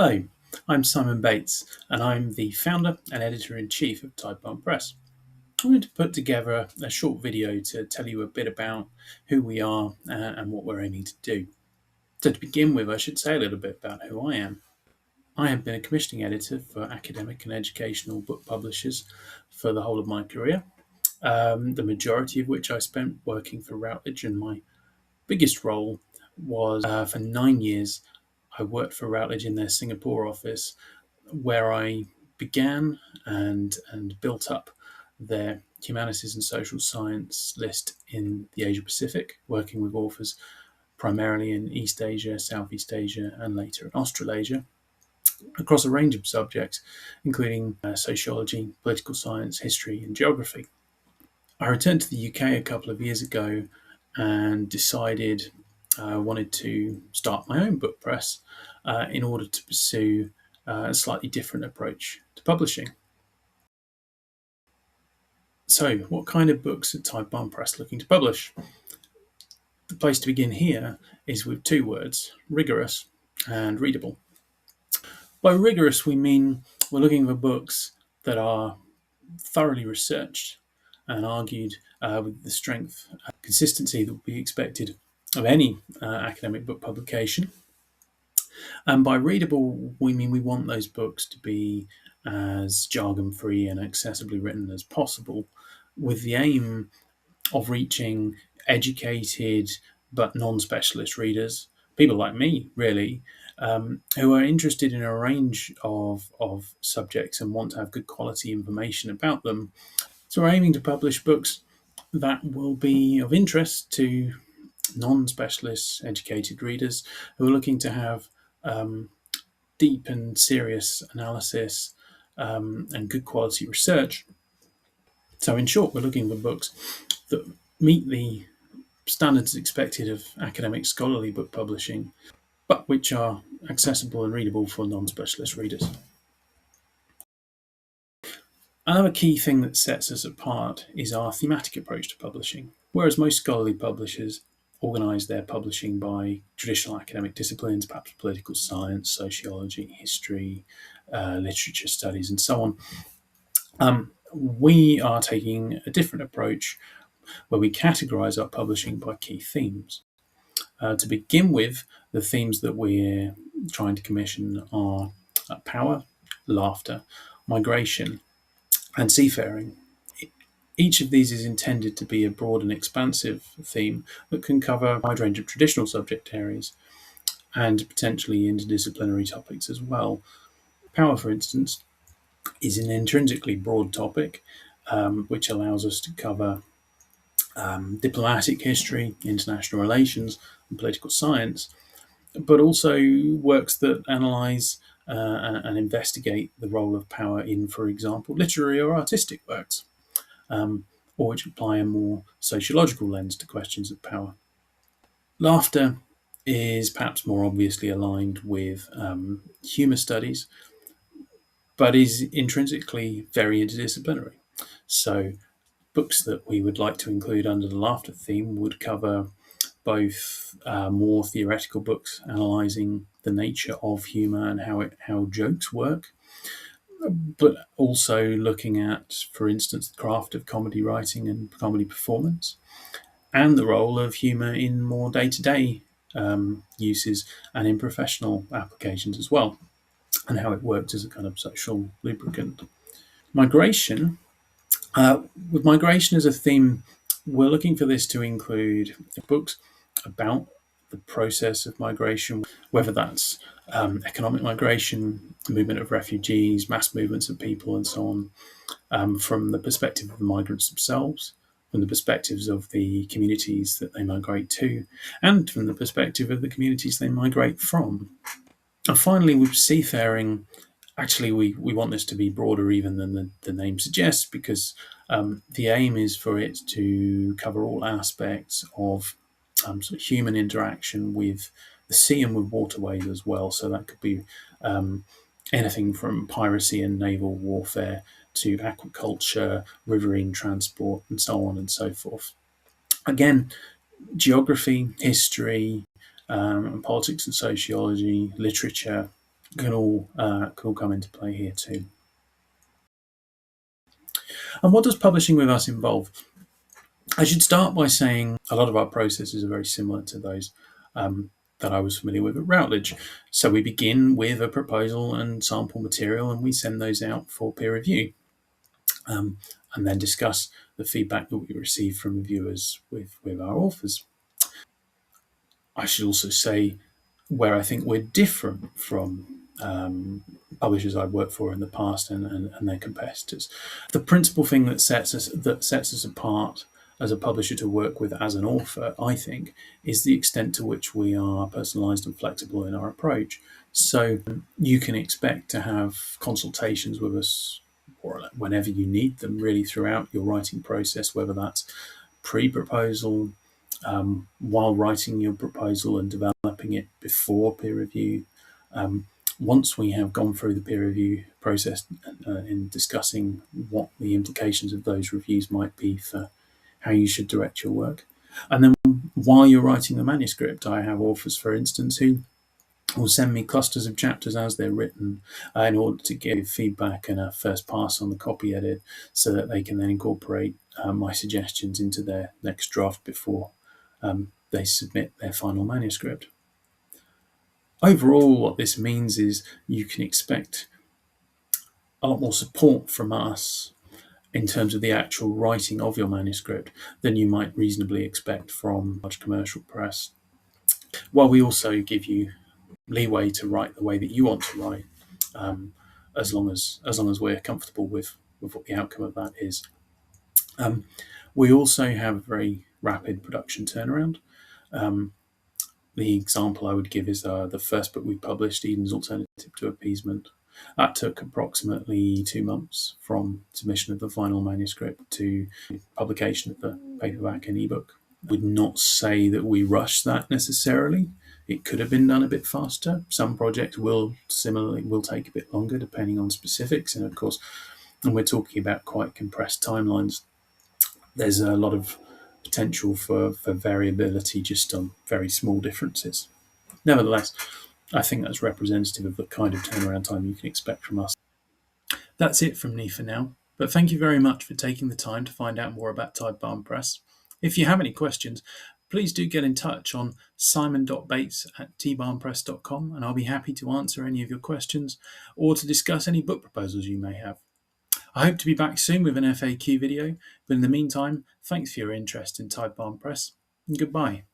Hello, I'm Simon Bates, and I'm the founder and editor-in-chief of Tithebarn Press. I'm going to put together a short video to tell you a bit about who we are and what we're aiming to do. So to begin with, I should say a little bit about who I am. I have been a commissioning editor for academic and educational book publishers for the whole of my career, the majority of which I spent working for Routledge, and my biggest role was for 9 years. I worked for Routledge in their Singapore office, where I began and built up their humanities and social science list in the Asia Pacific, working with authors primarily in East Asia, Southeast Asia, and later in Australasia, across a range of subjects, including sociology, political science, history, and geography. I returned to the UK a couple of years ago and decided I wanted to start my own book press in order to pursue a slightly different approach to publishing. So, what kind of books is Tithebarn Press looking to publish? The place to begin here is with two words: rigorous and readable. By rigorous, we mean we're looking for books that are thoroughly researched and argued with the strength and consistency that would be expected of any academic book publication. And by readable, we mean we want those books to be as jargon-free and accessibly written as possible, with the aim of reaching educated but non-specialist readers, people like me, really, who are interested in a range of subjects and want to have good quality information about them. So we're aiming to publish books that will be of interest to non-specialist educated readers who are looking to have deep and serious analysis and good quality research. So in short, we're looking for books that meet the standards expected of academic scholarly book publishing, but which are accessible and readable for non-specialist readers. Another key thing that sets us apart is our thematic approach to publishing. Whereas most scholarly publishers organise their publishing by traditional academic disciplines, perhaps political science, sociology, history, literature studies, and so on, we are taking a different approach where we categorise our publishing by key themes. To begin with, the themes that we're trying to commission are power, laughter, migration, and seafaring. Each of these is intended to be a broad and expansive theme that can cover a wide range of traditional subject areas and potentially interdisciplinary topics as well. Power, for instance, is an intrinsically broad topic which allows us to cover diplomatic history, international relations, and political science, but also works that analyse and investigate the role of power in, for example, literary or artistic works, or which apply a more sociological lens to questions of power. Laughter is perhaps more obviously aligned with humour studies, but is intrinsically very interdisciplinary. So books that we would like to include under the laughter theme would cover both more theoretical books analysing the nature of humour and how jokes work, but also looking at, for instance, the craft of comedy writing and comedy performance, and the role of humour in more day-to-day uses and in professional applications as well, and how it works as a kind of social lubricant. Migration. With migration as a theme, we're looking for this to include books about the process of migration, whether that's economic migration, movement of refugees, mass movements of people, and so on, from the perspective of the migrants themselves, from the perspectives of the communities that they migrate to, and from the perspective of the communities they migrate from. And finally, with seafaring, actually, we want this to be broader even than the name suggests, because the aim is for it to cover all aspects of sort of human interaction with the sea and with waterways as well. So that could be anything from piracy and naval warfare to aquaculture, riverine transport, and so on and so forth. Again, geography, history, politics and sociology, literature, can all come into play here too. And what does publishing with us involve? I should start by saying a lot of our processes are very similar to those that I was familiar with at Routledge. So we begin with a proposal and sample material, and we send those out for peer review, and then discuss the feedback that we receive from reviewers with our authors. I should also say where I think we're different from publishers I've worked for in the past and their competitors. The principal thing that sets us apart as a publisher to work with as an author, I think, is the extent to which we are personalised and flexible in our approach. So you can expect to have consultations with us or whenever you need them, really throughout your writing process, whether that's pre-proposal, while writing your proposal and developing it before peer review. Once we have gone through the peer review process in discussing what the implications of those reviews might be for how you should direct your work. And then while you're writing the manuscript, I have authors, for instance, who will send me clusters of chapters as they're written in order to give feedback and a first pass on the copy edit so that they can then incorporate my suggestions into their next draft before they submit their final manuscript. Overall, what this means is you can expect a lot more support from us in terms of the actual writing of your manuscript than you might reasonably expect from large commercial press. While we also give you leeway to write the way that you want to write, as long as we're comfortable with what the outcome of that is. We also have a very rapid production turnaround. The example I would give is the first book we published, Eden's Alternative to Appeasement. That took approximately 2 months from submission of the final manuscript to publication of the paperback and ebook. I would not say that we rushed that necessarily. It could have been done a bit faster. Some projects will take a bit longer depending on specifics, and of course, when we're talking about quite compressed timelines, there's a lot of potential for variability just on very small differences. Nevertheless, I think that's representative of the kind of turnaround time you can expect from us. That's it from me for now, but thank you very much for taking the time to find out more about Tithebarn Press. If you have any questions, please do get in touch on simon.bates@tbarnpress.com, and I'll be happy to answer any of your questions or to discuss any book proposals you may have. I hope to be back soon with an FAQ video, but in the meantime, thanks for your interest in Tithebarn Press, and goodbye.